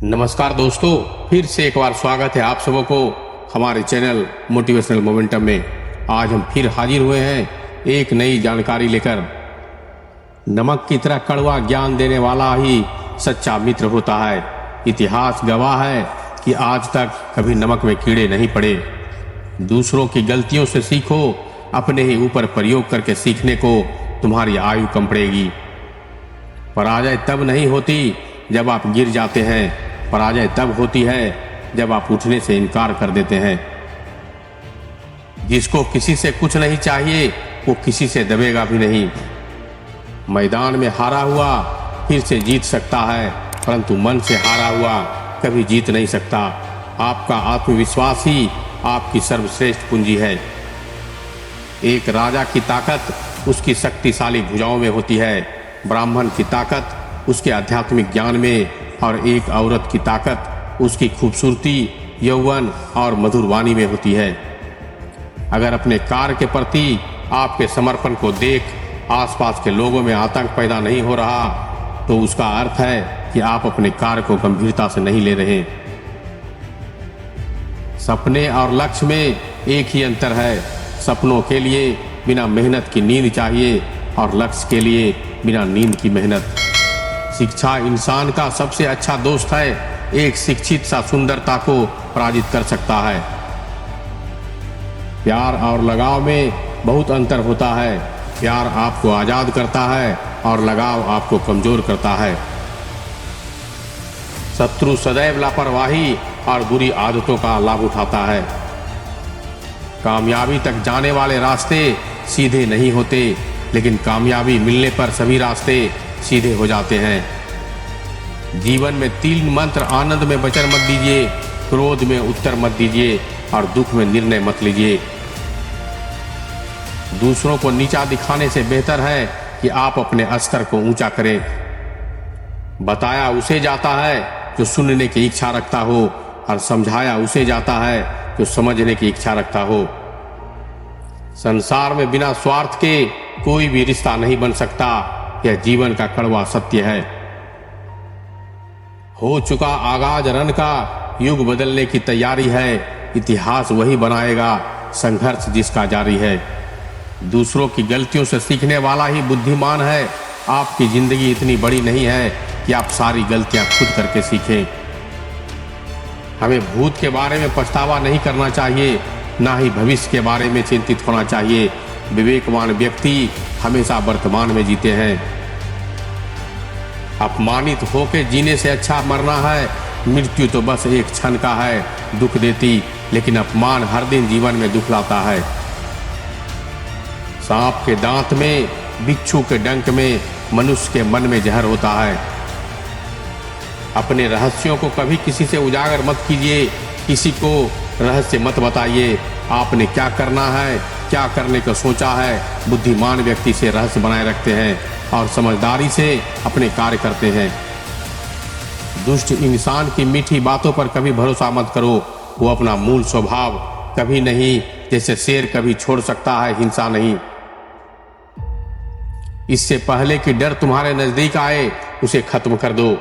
नमस्कार दोस्तों, फिर से एक बार स्वागत है आप सबों को हमारे चैनल मोटिवेशनल मोमेंटम में। आज हम फिर हाजिर हुए हैं एक नई जानकारी लेकर। नमक की तरह कड़वा ज्ञान देने वाला ही सच्चा मित्र होता है। इतिहास गवाह है कि आज तक कभी नमक में कीड़े नहीं पड़े। दूसरों की गलतियों से सीखो, अपने ही ऊपर प्रयोग करके सीखने को तुम्हारी आयु कम पड़ेगी। पराजय तब नहीं होती जब आप गिर जाते हैं, पराजय तब होती है जब आप उठने से इनकार कर देते हैं। जिसको किसी से कुछ नहीं चाहिए वो किसी से दबेगा भी नहीं। मैदान में हारा हुआ फिर से जीत सकता है, परंतु मन से हारा हुआ कभी जीत नहीं सकता। आपका आत्मविश्वास ही आपकी सर्वश्रेष्ठ पूंजी है। एक राजा की ताकत उसकी शक्तिशाली भुजाओं में होती है, ब्राह्मण की ताकत उसके आध्यात्मिक ज्ञान में, और एक औरत की ताकत उसकी खूबसूरती, यौवन और मधुर वाणी में होती है। अगर अपने कार्य के प्रति आपके समर्पण को देख आसपास के लोगों में आतंक पैदा नहीं हो रहा, तो उसका अर्थ है कि आप अपने कार्य को गंभीरता से नहीं ले रहे। सपने और लक्ष्य में एक ही अंतर है। सपनों के लिए बिना मेहनत की नींद चाहिए और लक्ष्य के लिए बिना नींद की मेहनत। शिक्षा इंसान का सबसे अच्छा दोस्त है। एक शिक्षित सा सुंदरता को पराजित कर सकता है। प्यार और लगाव में बहुत अंतर होता है। प्यार आपको आजाद करता है और लगाव आपको कमजोर करता है। शत्रु सदैव लापरवाही और बुरी आदतों का लाभ उठाता है। कामयाबी तक जाने वाले रास्ते सीधे नहीं होते, लेकिन कामयाबी मिलने पर सभी रास्ते सीधे हो जाते हैं। जीवन में 3 मंत्र: आनंद में वचन मत दीजिए, क्रोध में उत्तर मत दीजिए और दुख में निर्णय मत लीजिए। दूसरों को नीचा दिखाने से बेहतर है कि आप अपने स्तर को ऊंचा करें। बताया उसे जाता है जो सुनने की इच्छा रखता हो, और समझाया उसे जाता है जो समझने की इच्छा रखता हो। संसार में बिना स्वार्थ के कोई भी रिश्ता नहीं बन सकता। यह जीवन का कड़वा सत्य है। हो चुका आगाज रन का, युग बदलने की तैयारी है। इतिहास वही बनाएगा संघर्ष जिसका जारी है। दूसरों की गलतियों से सीखने वाला ही बुद्धिमान है। आपकी जिंदगी इतनी बड़ी नहीं है कि आप सारी गलतियां खुद करके सीखें। हमें भूत के बारे में पछतावा नहीं करना चाहिए, ना ही भविष्य के बारे में चिंतित होना चाहिए। विवेकवान व्यक्ति हमेशा वर्तमान में जीते हैं। अपमानित होकर जीने से अच्छा मरना है। मृत्यु तो बस एक क्षण का है, दुख देती, लेकिन अपमान हर दिन जीवन में दुख लाता है। सांप के दांत में, बिच्छू के डंक में, मनुष्य के मन में जहर होता है। अपने रहस्यों को कभी किसी से उजागर मत कीजिए, किसी को रहस्य मत बताइए। आपने क्या करना है, क्या करने को सोचा है, बुद्धिमान व्यक्ति से रहस्य बनाए रखते हैं और समझदारी से अपने कार्य करते हैं। दुष्ट इंसान की मीठी बातों पर कभी भरोसा मत करो। वो अपना मूल स्वभाव कभी नहीं, जैसे शेर कभी छोड़ सकता है, हिंसा नहीं। इससे पहले कि डर तुम्हारे नजदीक आए, उसे खत्म कर दो।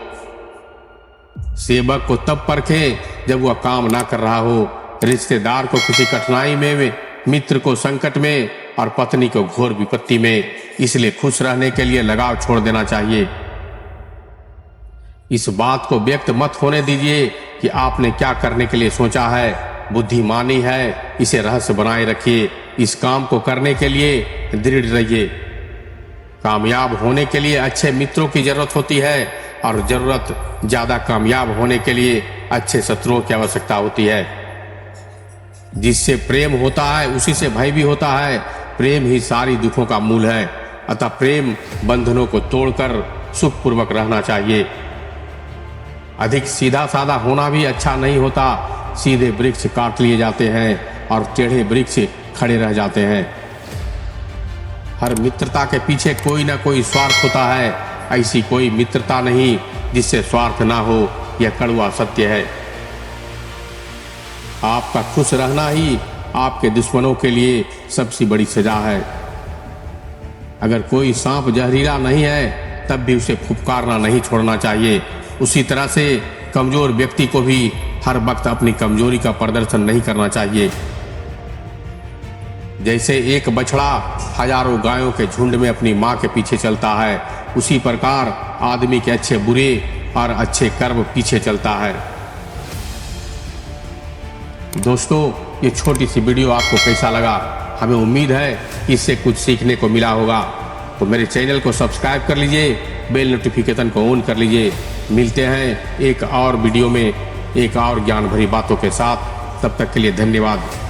सेवक को तब परखें जब वह काम ना कर रहा हो। रिश्तेदार को किसी कठिनाई में, मित्र को संकट में और पत्नी को घोर विपत्ति में। इसलिए खुश रहने के लिए लगाव छोड़ देना चाहिए। इस बात को व्यक्त मत होने दीजिए कि आपने क्या करने के लिए सोचा है। बुद्धिमानी है, इसे रहस्य बनाए रखिए। इस काम को करने के लिए दृढ़ रहिए। कामयाब होने के लिए अच्छे मित्रों की जरूरत होती है, और जरूरत ज्यादा कामयाब होने के लिए अच्छे शत्रुओं की आवश्यकता होती है। जिससे प्रेम होता है उसी से भय भी होता है। प्रेम ही सारी दुखों का मूल है। अतः प्रेम बंधनों को तोड़कर सुखपूर्वक रहना चाहिए। अधिक सीधा साधा होना भी अच्छा नहीं होता। सीधे वृक्ष काट लिए जाते हैं और टेढ़े वृक्ष खड़े रह जाते हैं। हर मित्रता के पीछे कोई ना कोई स्वार्थ होता है। ऐसी कोई मित्रता नहीं जिससे स्वार्थ ना हो। यह कड़वा सत्य है। आपका खुश रहना ही आपके दुश्मनों के लिए सबसे बड़ी सजा है। अगर कोई सांप जहरीला नहीं है, तब भी उसे फुफकारना नहीं छोड़ना चाहिए। उसी तरह से कमजोर व्यक्ति को भी हर वक्त अपनी कमजोरी का प्रदर्शन नहीं करना चाहिए। जैसे एक बछड़ा हजारों गायों के झुंड में अपनी मां के पीछे चलता है, उसी प्रकार आदमी के अच्छे बुरे और अच्छे कर्म पीछे चलता है। दोस्तों, ये छोटी सी वीडियो आपको कैसा लगा? हमें उम्मीद है कि इससे कुछ सीखने को मिला होगा। तो मेरे चैनल को सब्सक्राइब कर लीजिए, बेल नोटिफिकेशन को ऑन कर लीजिए। मिलते हैं एक और वीडियो में एक और ज्ञान भरी बातों के साथ। तब तक के लिए धन्यवाद।